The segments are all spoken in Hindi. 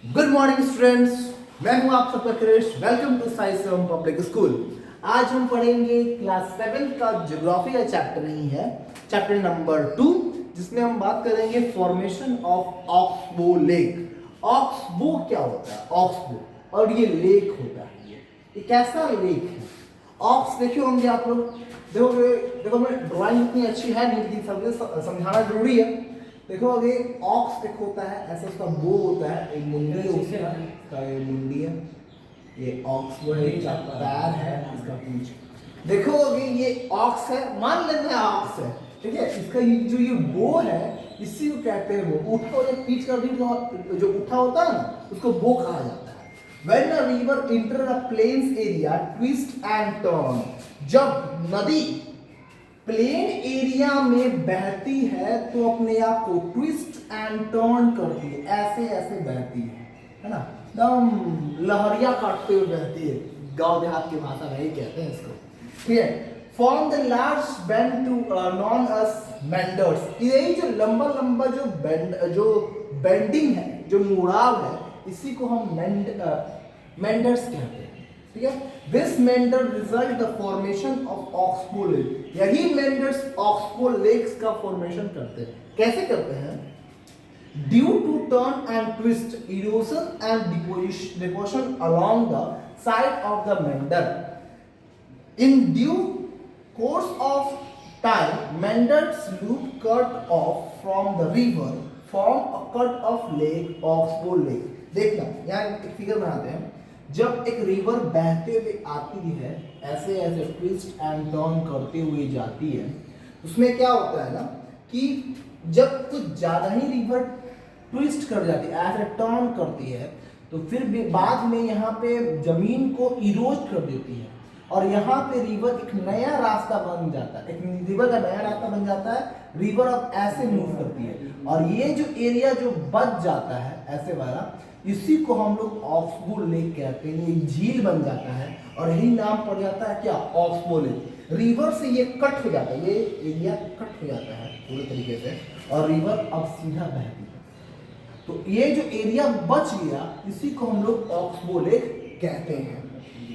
गुड मॉर्निंग स्टूडेंट्स, मैं हूं आप सबका क्रिश। वेलकम टू साई स्वयं पब्लिक स्कूल। आज हम पढ़ेंगे क्लास 7 का ज्योग्राफी का चैप्टर नहीं है, चैप्टर नंबर 2, जिसमें हम बात करेंगे formation of oxbow lake. Oxbow क्या होता है? ऑक्सबो और ये लेक होता है। ये कैसा लेक है? ऑक्स देखे होंगे आप लोग, देखो मैं ड्राइंग इतनी अच्छी है नहीं, लेकिन सबसे समझाना जरूरी है। देखो अभी ऑक्स एक होता है, ऐसा उसका बो होता है, एक मुंडी होता है, इसका ये मुंडी है, ये ऑक्स वो है, इसका पैर है, इसका पूंछ। देखो अभी ये ऑक्स है, मान लेते हैं ऑक्स है, ठीक है। इसका ये बो है, इसी को कहते हैं वो उठा हुआ पीछ का जो उठा होता है ना, उसको बो कहा जाता है। When a river enter a plains area, twist and turn, जब नदी प्लेन एरिया में बहती है तो अपने आप को ट्विस्ट एंड टर्न करती है, ऐसे ऐसे बहती है ना, एकदम लहरिया काटते हुए बहती है। गांव देहात की भाषा में ही कहते हैं इसको, ठीक है। Form the large bend to known as meanders, यही जो लंबा लंबा जो बेंडिंग है, जो मुड़ाव है, इसी को हम मेंडर्स कहते हैं, ठीक है। This meander result the formation of oxbow lake, यही मेंडर्स ऑक्सबो लेक्स का फॉर्मेशन करते हैं। कैसे करते हैं? Due to turn and twist, erosion and deposition along the side of the meander. In due course of time, Mender's loop cut off from the river form a cut off lake, Oxbow Lake। देखना यहाँ एक फिगर बनाते हैं। जब एक रिवर बहते हुए आती है, ऐसे ऐसे ट्विस्ट एंड टर्न करते हुए जाती है, उसमें क्या होता है ना कि जब कुछ ज्यादा ही रिवर ट्विस्ट कर जाती है, ऐसे टर्न करती है, तो फिर भी बाद में यहाँ पे जमीन को इरोज कर देती है और यहाँ पे रिवर एक नया रास्ता बन जाता है, एक रिवर का नया रास्ता बन जाता है। रिवर अब ऐसे मूव करती है और ये जो एरिया जो बच जाता है ऐसे वाला, इसी को हम लोग ऑक्सबो लेक कहते हैं। ये झील बन जाता है और यही नाम पड़ जाता है क्या? Oxbow lake. रिवर से ये कट हो जाता है, ये एरिया कट हो जाता है पूरे तरीके से और रिवर अब सीधा बहती है। तो ये जो एरिया बच गया, इसी को हम लोग ऑक्सबो लेक कहते हैं।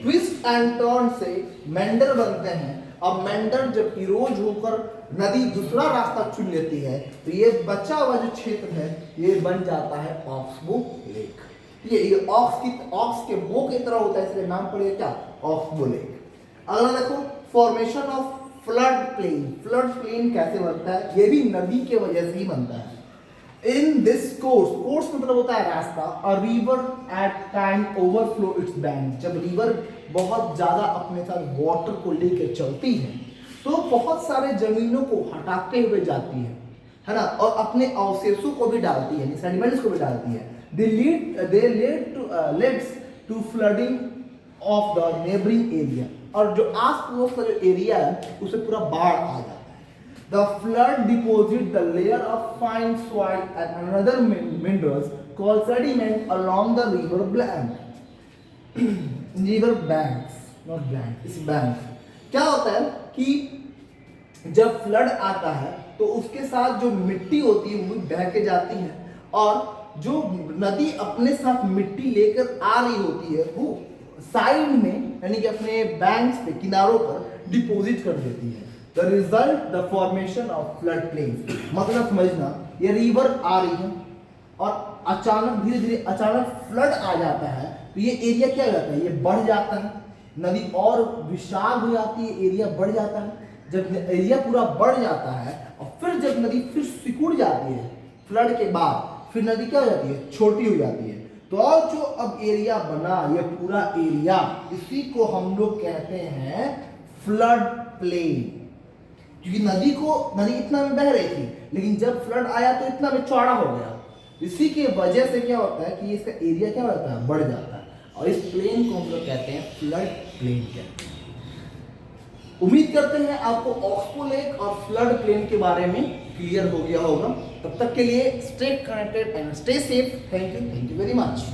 ट्विस्ट एंड टर्न से मेंडर बनते हैं। अब मेंडर जब इरोज होकर नदी दूसरा रास्ता चुन लेती है, तो ये बचा हुआ जो क्षेत्र है, ये बन जाता है ऑक्सबो लेक। ये ऑक्स के बो की तरह होता है, इसलिए नाम पड़ेगा क्या? Oxbow lake. अगला देखो formation of flood plain. Flood plain कैसे बनता है? ये भी नदी के वजह से ही बनता है। In this course मतलब होता है रास्ता, a river at time overflow its bank। जब रिवर बहुत ज्यादा अपने साथ वाटर को लेकर चलती है, तो बहुत सारे जमीनों को हटाते हुए जाती है ना, और अपने अवशेषों को भी डालती है, सेडिमेंट्स को भी डालती है। leads to flooding of the neighboring area, और जो आस पड़ोस का जो एरिया है उसे पूरा बाढ़ आ जाता है। The flood deposit the layer of fine soil and another minerals called sediment along the river bank। river banks, not blank, इस bank। क्या होता है कि जब फ्लड आता है तो उसके साथ जो मिट्टी होती है वो बह के जाती है, और जो नदी अपने साथ मिट्टी लेकर आ रही होती है वो साइड में, यानी कि अपने बैंक्स पे, किनारों पर डिपॉजिट कर देती है। The result, the formation of flood plains। मतलब समझना, ये रिवर आ रही है और अचानक धीरे धीरे अचानक फ्लड आ जाता है, तो ये एरिया क्या हो जाता है? ये बढ़ जाता है, नदी और विशाल हो जाती है, एरिया बढ़ जाता है। जब एरिया पूरा बढ़ जाता है और फिर जब नदी फिर सिकुड़ जाती है फ्लड के बाद, फिर नदी क्या हो जाती है? छोटी हो जाती है। तो और जो अब एरिया बना, ये पूरा एरिया, इसी को हम लोग कहते हैं फ्लड प्लेन। क्योंकि नदी इतना में बह रही थी, लेकिन जब फ्लड आया तो इतना में चौड़ा हो गया। इसी के वजह से क्या होता है कि इसका एरिया क्या होता है? बढ़ जाता है, और इस प्लेन को हम लोग कहते हैं फ्लड प्लेन कहते हैं। उम्मीद करते हैं आपको ऑक्सबो लेक और फ्लड प्लेन के बारे में क्लियर हो गया होगा। तब तक के लिए stay connected and stay safe. Thank you very much.